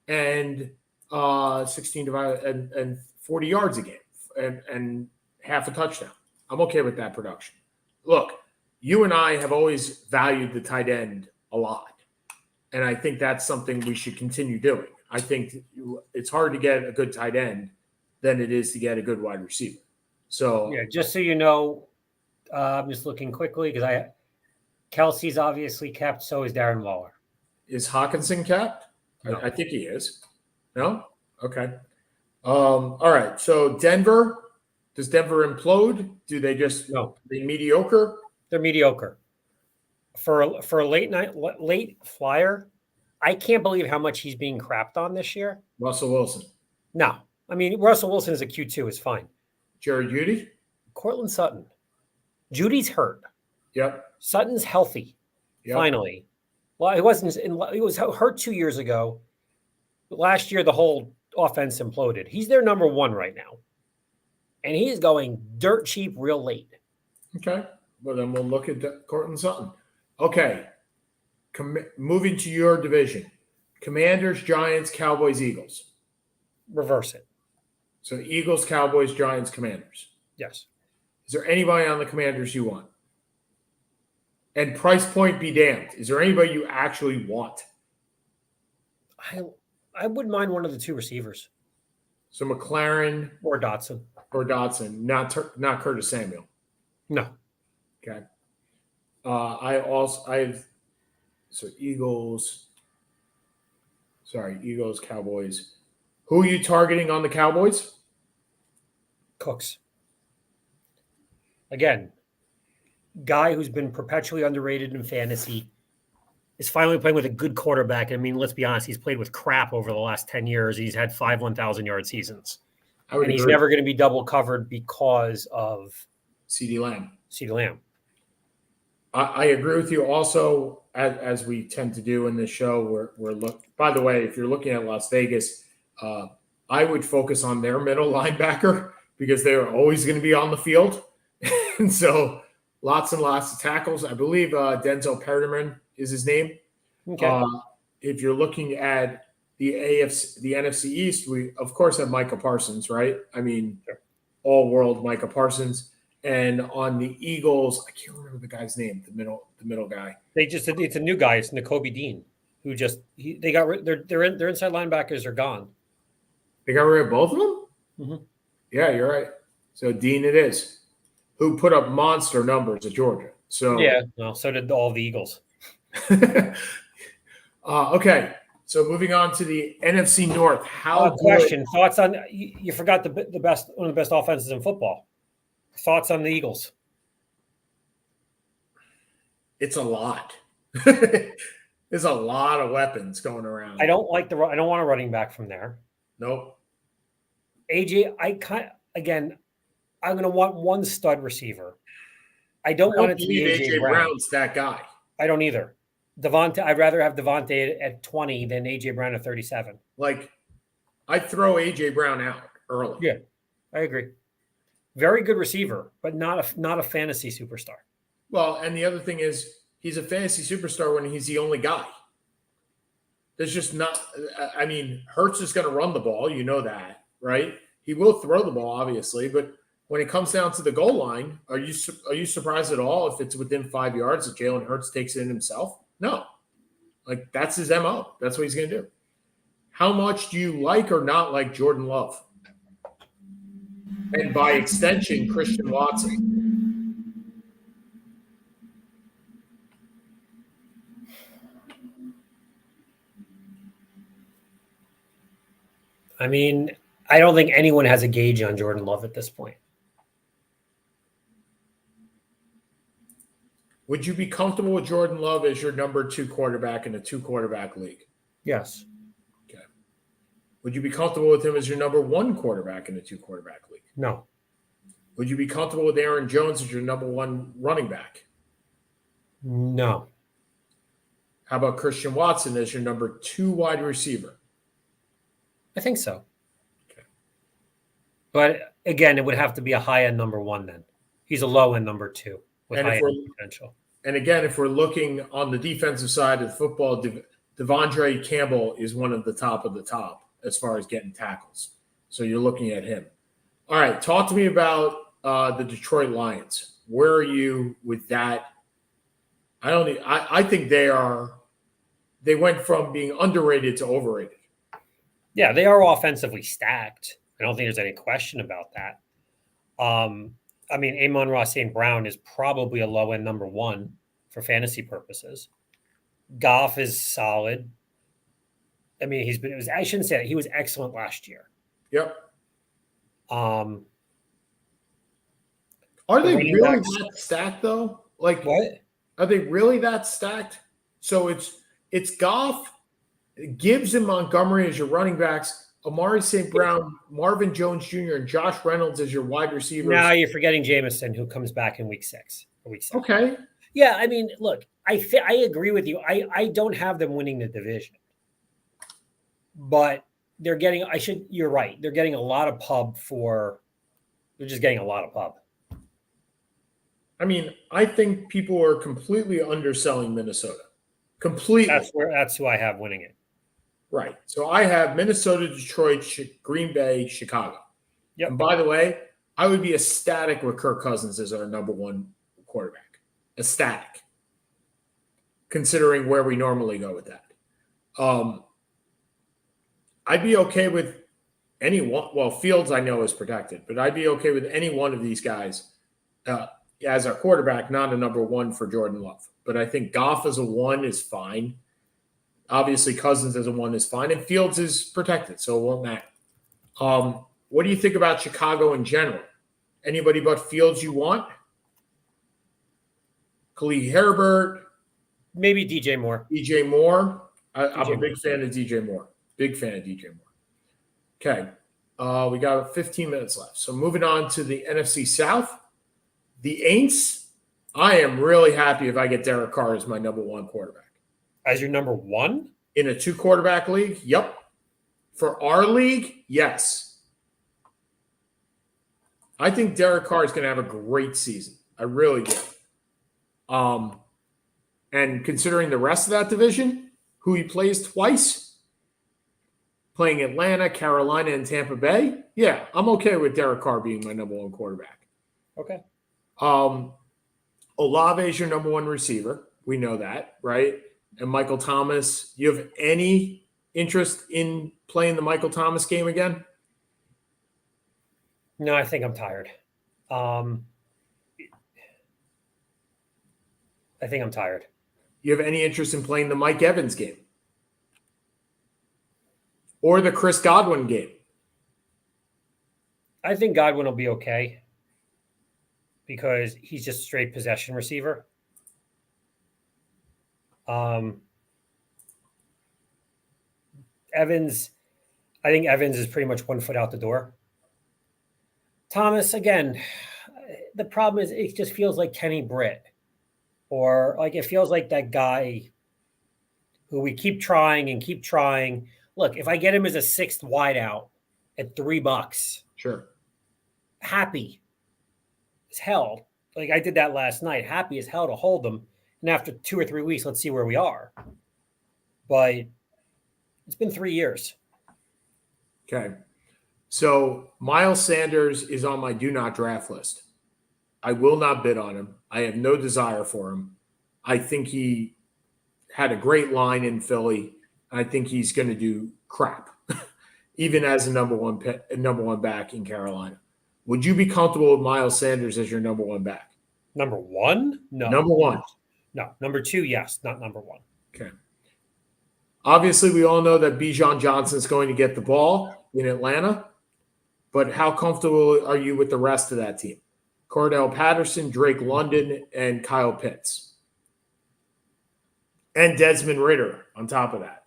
and 16 divided and 40 yards a game and half a touchdown. I'm okay with that production. Look, you and I have always valued the tight end a lot, and I think that's something we should continue doing. I think it's hard to get a good tight end than it is to get a good wide receiver. So yeah, just so you know, I'm just looking quickly because Kelsey's obviously kept. So is Darren Waller. Is Hawkinson capped? No. I think he is. No? Okay. All right. So Denver, does Denver implode? Do they just be mediocre? They're mediocre. For a late flyer, I can't believe how much he's being crapped on this year. Russell Wilson. No. I mean, Russell Wilson is a Q2 is fine. Jerry Jeudy? Cortland Sutton. Judy's hurt. Yep. Sutton's healthy. Yep. Finally. Well, he was hurt 2 years ago. Last year, the whole offense imploded. He's their number 1 right now. And he is going dirt cheap real late. Okay. Well, then we'll look at Cortland Sutton. Okay. Moving to your division. Commanders, Giants, Cowboys, Eagles. Reverse it. So Eagles, Cowboys, Giants, Commanders. Yes. Is there anybody on the Commanders you want? And price point be damned. Is there anybody you actually want? I wouldn't mind one of the 2 receivers. So McLaren or Dotson. Not Curtis Samuel. No. Okay. Eagles, Cowboys. Who are you targeting on the Cowboys? Cooks. Again, guy who's been perpetually underrated in fantasy is finally playing with a good quarterback. I mean, let's be honest, he's played with crap over the last 10 years. He's had 5 1,000-yard seasons. And he's never going to be double covered because of CeeDee Lamb. I agree with you also, as we tend to do in this show. By the way, if you're looking at Las Vegas, I would focus on their middle linebacker because they're always going to be on the field. And so lots and lots of tackles. I believe Denzel Perryman is his name. Okay. If you're looking at the NFC East, we, of course, have Micah Parsons, right? I mean, all-world Micah Parsons. And on the Eagles, I can't remember the guy's name, the middle guy. It's a new guy. It's Nakobe Dean, who they got rid. Their inside linebackers are gone. They got rid of both of them? Mm-hmm. Yeah, you're right. So Dean it is, who put up monster numbers at Georgia. So yeah, well, so did all the Eagles. Okay, so moving on to the NFC North. Question: thoughts on you forgot one of the best offenses in football. Thoughts on the Eagles? It's a lot. There's a lot of weapons going around. I don't want a running back from there. Nope. AJ, I'm going to want one stud receiver. I don't want it to be AJ Brown. Brown's that guy. I don't either. I'd rather have Devontae at 20 than AJ Brown at 37. Like, I'd throw AJ Brown out early. Yeah, I agree. Very good receiver, but not a fantasy superstar. Well, and the other thing is, he's a fantasy superstar when he's the only guy. There's just not. I mean, Hurts is going to run the ball. You know that, right? He will throw the ball, obviously, but when it comes down to the goal line, are you surprised at all if it's within 5 yards that Jalen Hurts takes it in himself? No. Like, that's his MO. That's what he's going to do. How much do you like or not like Jordan Love? And by extension, Christian Watson. I mean, I don't think anyone has a gauge on Jordan Love at this point. Would you be comfortable with Jordan Love as your number 2 quarterback in a 2-quarterback league? Yes. Okay. Would you be comfortable with him as your number 1 quarterback in a 2-quarterback league? No. Would you be comfortable with Aaron Jones as your number 1 running back? No. How about Christian Watson as your number 2 wide receiver? I think so. Okay. But again, it would have to be a high end number 1 then. He's a low end number 2 with high end potential. And again, if we're looking on the defensive side of the football, Devondre Campbell is one of the top as far as getting tackles. So you're looking at him. All right, talk to me about the Detroit Lions. Where are you with that? I think they went from being underrated to overrated. Yeah, they are offensively stacked. I don't think there's any question about that. I mean, Amon-Ra St. Brown is probably a low-end number 1 for fantasy purposes. Goff is solid. I mean, I shouldn't say that. He was excellent last year. Yep. Are they really that stacked, though? Like, what? Are they really that stacked? So it's Goff, Gibbs, and Montgomery as your running backs, Amari St. Brown, Marvin Jones Jr., and Josh Reynolds as your wide receivers. Now you're forgetting Jameson, who comes back in week 6 or week 7. Okay. Yeah, I mean, look, I agree with you. I don't have them winning the division, but they're getting. You're right. They're getting a lot of pub for. They're just getting a lot of pub. I mean, I think people are completely underselling Minnesota. Completely. That's who I have winning it. Right. So I have Minnesota, Detroit, Green Bay, Chicago. Yep. And by the way, I would be ecstatic with Kirk Cousins as our number 1 quarterback. Ecstatic. Considering where we normally go with that. I'd be okay with any one. Well, Fields I know is protected, but I'd be okay with any one of these guys as our quarterback, not a number 1 for Jordan Love. But I think Goff as a 1 is fine. Obviously, Cousins as a 1 is fine, and Fields is protected, so it won't matter. What do you think about Chicago in general? Anybody but Fields you want? Khalil Herbert? Maybe DJ Moore. DJ Moore? I'm a big fan of DJ Moore. Big fan of DJ Moore. Okay. We got 15 minutes left. So moving on to the NFC South. The Aints, I am really happy if I get Derek Carr as my number 1 quarterback. As your number 1? In a 2-quarterback league? Yep. For our league? Yes. I think Derek Carr is going to have a great season. I really do. And considering the rest of that division, who he plays twice, playing Atlanta, Carolina, and Tampa Bay, yeah, I'm okay with Derek Carr being my number 1 quarterback. Okay. Olave is your number 1 receiver. We know that, right? And Michael Thomas, you have any interest in playing the Michael Thomas game again? No, I think I'm tired. I think I'm tired. You have any interest in playing the Mike Evans game? Or the Chris Godwin game? I think Godwin will be okay because he's just a straight possession receiver. Evans, I think Evans is pretty much 1 foot out the door. Thomas, again, the problem is it just feels like Kenny Britt, or like it feels like that guy who we keep trying and keep trying. Look, if I get him as a 6th wideout at $3, sure, happy as hell. Like I did that last night, happy as hell to hold them. And after 2 or 3 weeks, let's see where we are. But it's been 3 years. Okay. So Miles Sanders is on my do not draft list. I will not bid on him. I have no desire for him. I think he had a great line in Philly. I think he's going to do crap, even as a number one back in Carolina. Would you be comfortable with Miles Sanders as your number one back? Number one? No. Number one? No. Number 2, yes. Not number 1. Okay. Obviously, we all know that Bijan Johnson is going to get the ball in Atlanta, but how comfortable are you with the rest of that team? Cordell Patterson, Drake London, and Kyle Pitts. And Desmond Ridder on top of that.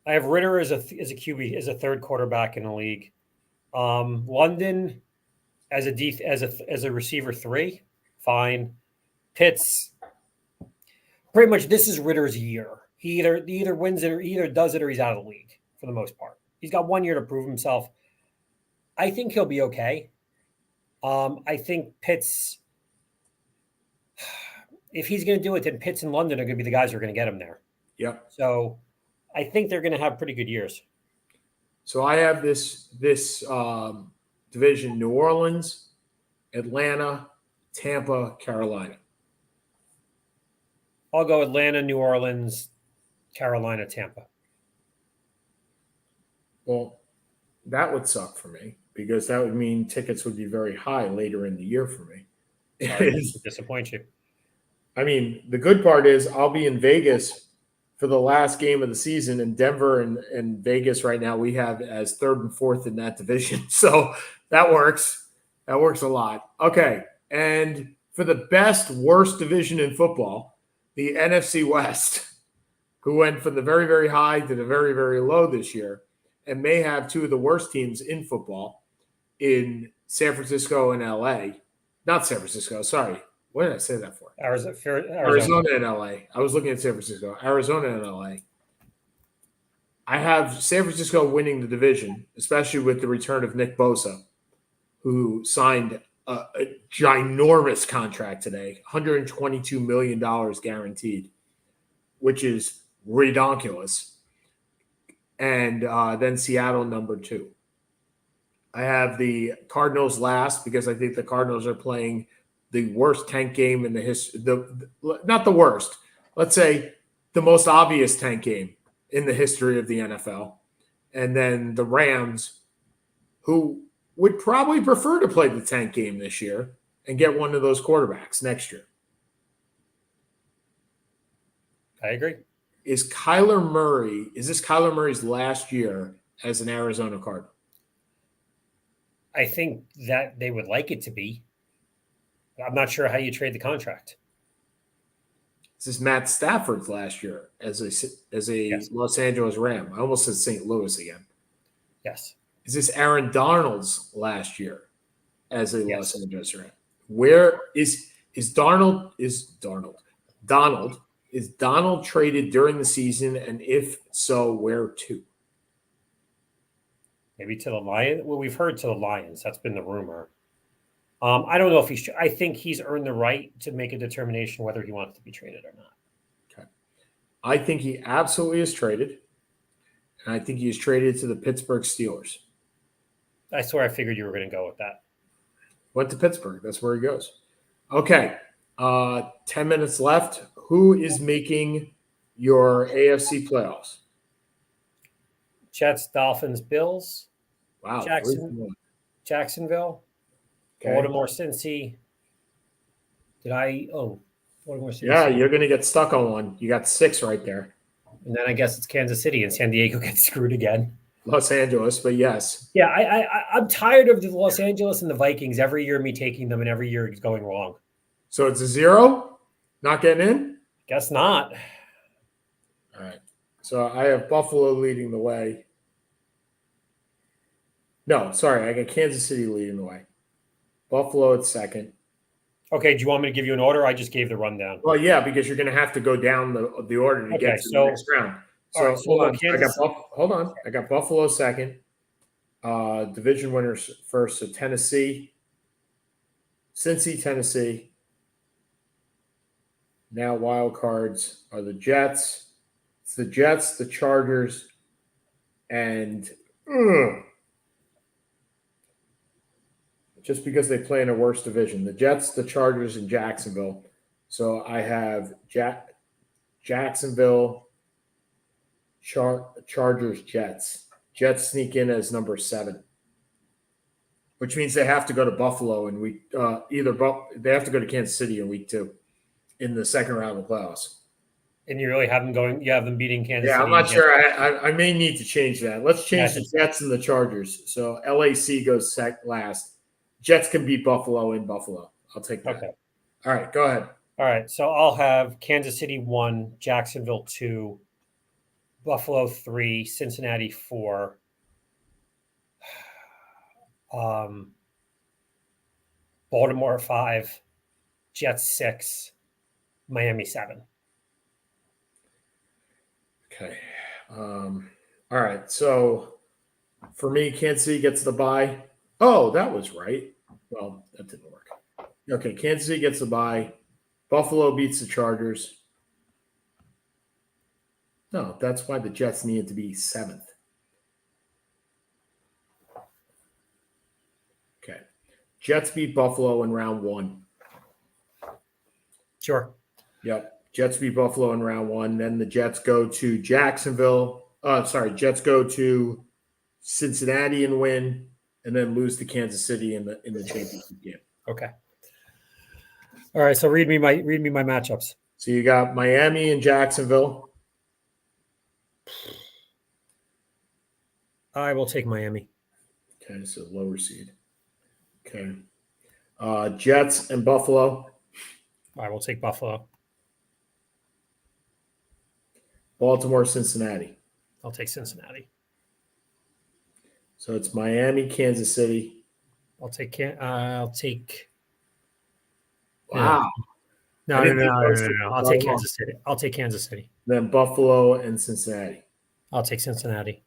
I have Ridder as a QB, as a 3rd quarterback in the league. London as a receiver 3, fine. Pitts, pretty much this is Ridder's year. He either wins it or he either does it or he's out of the league for the most part. He's got 1 year to prove himself. I think he'll be okay. I think Pitts, if he's going to do it, then Pitts and London are going to be the guys who are going to get him there. Yep. So I think they're going to have pretty good years. So I have this division: New Orleans, Atlanta, Tampa, Carolina. I'll go Atlanta, New Orleans, Carolina, Tampa. Well, that would suck for me because that would mean tickets would be very high later in the year for me. Sorry to disappoint you. I mean, the good part is I'll be in Vegas for the last game of the season, and Denver and Vegas right now we have as 3rd and 4th in that division. So that works. That works a lot. Okay. And for the best, worst division in football, the NFC West, who went from the very, very high to the very, very low this year and may have 2 of the worst teams in football in San Francisco and LA. Not San Francisco, sorry. What did I say that for? Arizona and LA. I was looking at San Francisco. Arizona and LA. I have San Francisco winning the division, especially with the return of Nick Bosa, who signed a ginormous contract today, $122 million guaranteed, which is redonkulous. And then Seattle number 2. I have the Cardinals last because I think the Cardinals are playing the worst tank game in the history. Not the worst. Let's say the most obvious tank game in the history of the NFL. And then the Rams, who would probably prefer to play the tank game this year and get one of those quarterbacks next year. I agree. Is this Kyler Murray's last year as an Arizona Cardinal? I think that they would like it to be. I'm not sure how you trade the contract. This is Matt Stafford's last year as a yes. Los Angeles Ram. I almost said St. Louis again. Yes. Is this Aaron Donald's last year as a yes. Los Angeles Ram? Where is Donald? Is Donald traded during the season? And if so, where to? Maybe to the Lions. Well, we've heard to the Lions. That's been the rumor. I don't know if he's. I think he's earned the right to make a determination whether he wants to be traded or not. Okay, I think he absolutely is traded, and I think he is traded to the Pittsburgh Steelers. I swear, I figured you were going to go with that. Went to Pittsburgh. That's where he goes. Okay, 10 minutes left. Who is making your AFC playoffs? Jets, Dolphins, Bills. Wow, Jacksonville. Okay. Baltimore, Cincy. Baltimore, Cincy. Yeah, you're going to get stuck on one. You got 6 right there. And then I guess it's Kansas City and San Diego gets screwed again. Los Angeles, but yes. Yeah, I'm tired of the Los Angeles and the Vikings every year, me taking them, and every year it's going wrong. So it's a 0? Not getting in? Guess not. All right. So I have Buffalo leading the way. No, sorry. I got Kansas City leading the way. Buffalo at second. Okay. Do you want me to give you an order? I just gave the rundown. Well, yeah, because you're going to have to go down the order to get to the next round. So, all right, so hold we'll on. go Hold on. I got Buffalo second. Division winners first. So Tennessee, Cincy, Tennessee. Now wild cards are the Jets. It's the Jets, the Chargers, and just because they play in a worse division, the Jets, the Chargers, and Jacksonville. So I have Jacksonville, Chargers, Jets. Jets sneak in as number 7, which means they have to go to Buffalo in week they have to go to Kansas City in week 2 in the second round of the playoffs. And you really have them going. You have them beating Kansas City. Yeah, I'm not sure. I may need to change that. Let's change the Jets and the Chargers. So LAC goes last. Jets can beat Buffalo in Buffalo. I'll take that. Okay. All right, go ahead. All right, so I'll have Kansas City 1, Jacksonville 2, Buffalo 3, Cincinnati 4, Baltimore 5, Jets 6, Miami 7. Okay. All right. So for me, Kansas City gets the bye. Oh, that was right. Well, that didn't work. Okay. Kansas City gets the bye. Buffalo beats the Chargers. No, that's why the Jets needed to be 7th. Okay. Jets beat Buffalo in round 1. Sure. Yep. Jets beat Buffalo in round 1. Then the Jets go to Jacksonville. Jets go to Cincinnati and win, and then lose to Kansas City in the championship game. Okay. All right. So read me my matchups. So you got Miami and Jacksonville. I will take Miami. Okay, so lower seed. Okay. Jets and Buffalo. I will take Buffalo. Baltimore, Cincinnati. I'll take Cincinnati. So it's Miami, Kansas City. I'll take. Wow. No. I'll take Kansas City. I'll take Kansas City. Then Buffalo and Cincinnati. I'll take Cincinnati.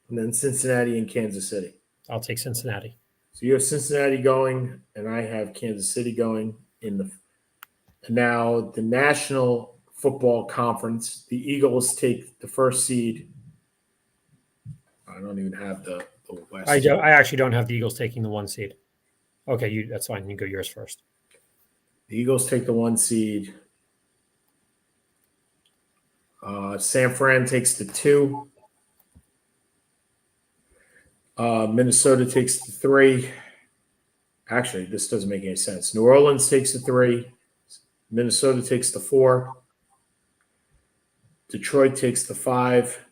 And then Cincinnati and Kansas City. I'll take Cincinnati. So you have Cincinnati going, and I have Kansas City going in the. Now the National Football Conference, the Eagles take the first seed. I don't even have the West. I actually don't have the Eagles taking the 1 seed. Okay, that's fine. You go yours first. The Eagles take the 1 seed. San Fran takes the 2. Minnesota takes the 3. Actually, this doesn't make any sense. New Orleans takes the 3. Minnesota takes the 4. Detroit takes the 5.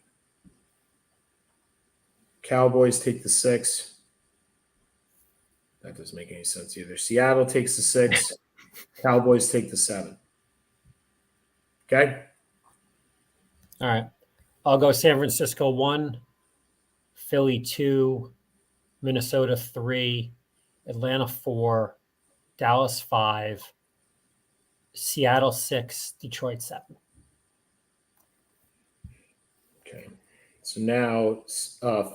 Cowboys take the 6. That doesn't make any sense either. Seattle takes the 6. Cowboys take the 7. Okay? All right. I'll go San Francisco 1, Philly 2, Minnesota 3, Atlanta 4, Dallas 5, Seattle 6, Detroit 7. Okay. So now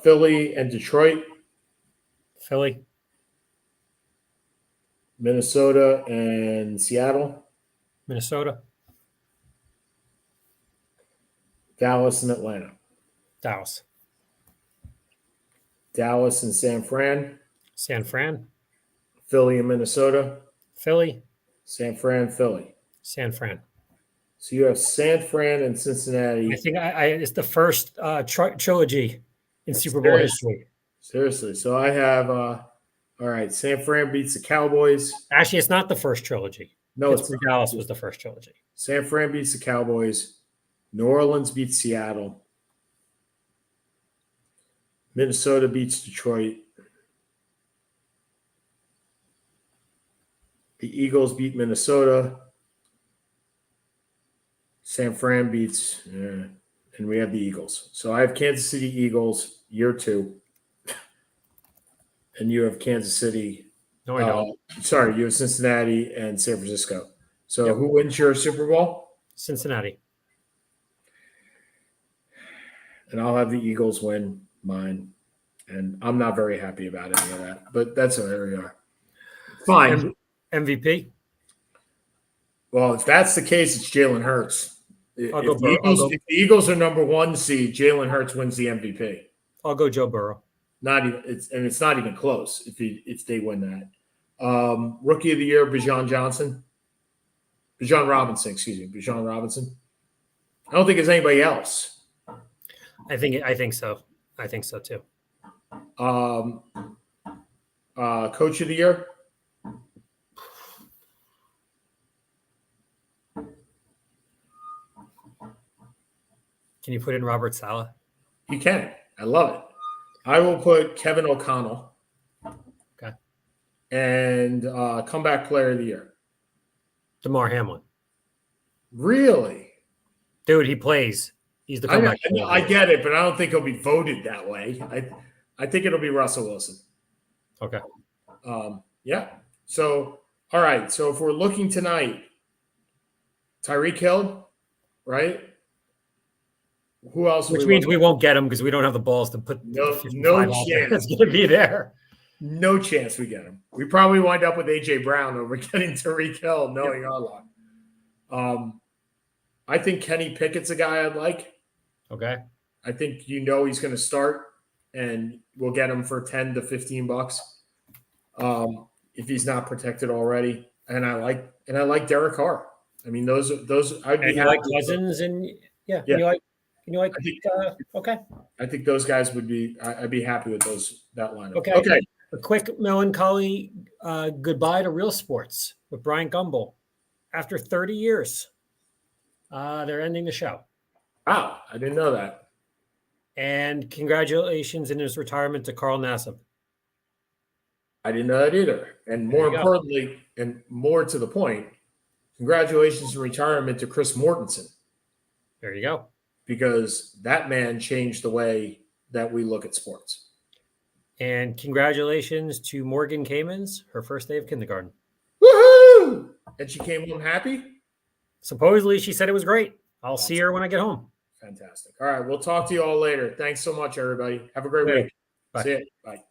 Philly and Detroit. Philly. Minnesota and Seattle. Minnesota. Dallas and Atlanta. Dallas. Dallas and San Fran. San Fran. Philly and Minnesota. Philly. San Fran, Philly. San Fran. So you have San Fran and Cincinnati. I think it's the first trilogy in Super Bowl history. Seriously. So I have, all right, San Fran beats the Cowboys. Actually, it's not the first trilogy. No, it's Dallas was the first trilogy. San Fran beats the Cowboys. New Orleans beats Seattle. Minnesota beats Detroit. The Eagles beat Minnesota. San Fran beats, and we have the Eagles. So I have Kansas City Eagles year 2, and you have Kansas City. No, I don't. Sorry, you have Cincinnati and San Francisco. So Yep. who wins your Super Bowl? Cincinnati. And I'll have the Eagles win mine. And I'm not very happy about any of that, but that's where we are. Fine. MVP? Well, if that's the case, it's Jalen Hurts. If the Eagles are number 1 seed, Jalen Hurts wins the MVP. I'll go Joe Burrow. It's not even close if they win that. Rookie of the year, Bijan Robinson. I don't think it's anybody else. I think so. I think so too. Coach of the year. Can you put in Robert Saleh? You can. I love it. I will put Kevin O'Connell. Okay. And comeback player of the year. DeMar Hamlin. Really? Dude, he plays. He's the comeback player. I get it, but I don't think he'll be voted that way. I think it'll be Russell Wilson. Okay. Yeah. So, all right. So if we're looking tonight, Tyreke Hill, right? Who else? Which means we won't get him because we don't have the balls to put no chance. That's going to be there. No chance we get him. We probably wind up with AJ Brown over getting Tyreke Hill, knowing our luck. I think Kenny Pickett's a guy I'd like. Okay. I think he's going to start, and we'll get him for $10 to $15 if he's not protected already. And I like Derek Carr. I mean, those. I'd be happy like Cousins and yeah. Okay. I think those guys would be. I'd be happy with that lineup. Okay. A quick melancholy goodbye to real sports with Brian Gumbel. After 30 years, they're ending the show. Wow, I didn't know that. And congratulations in his retirement to Carl Nassib. I didn't know that either. And more importantly, and more to the point, congratulations in retirement to Chris Mortensen. There you go. Because that man changed the way that we look at sports. And congratulations to Morgan Kamens, her first day of kindergarten. Woohoo! And she came home happy? Supposedly, she said it was great. I'll see her when I get home. Fantastic. All right. We'll talk to you all later. Thanks so much, everybody. Have a great week. Bye. See you. Bye.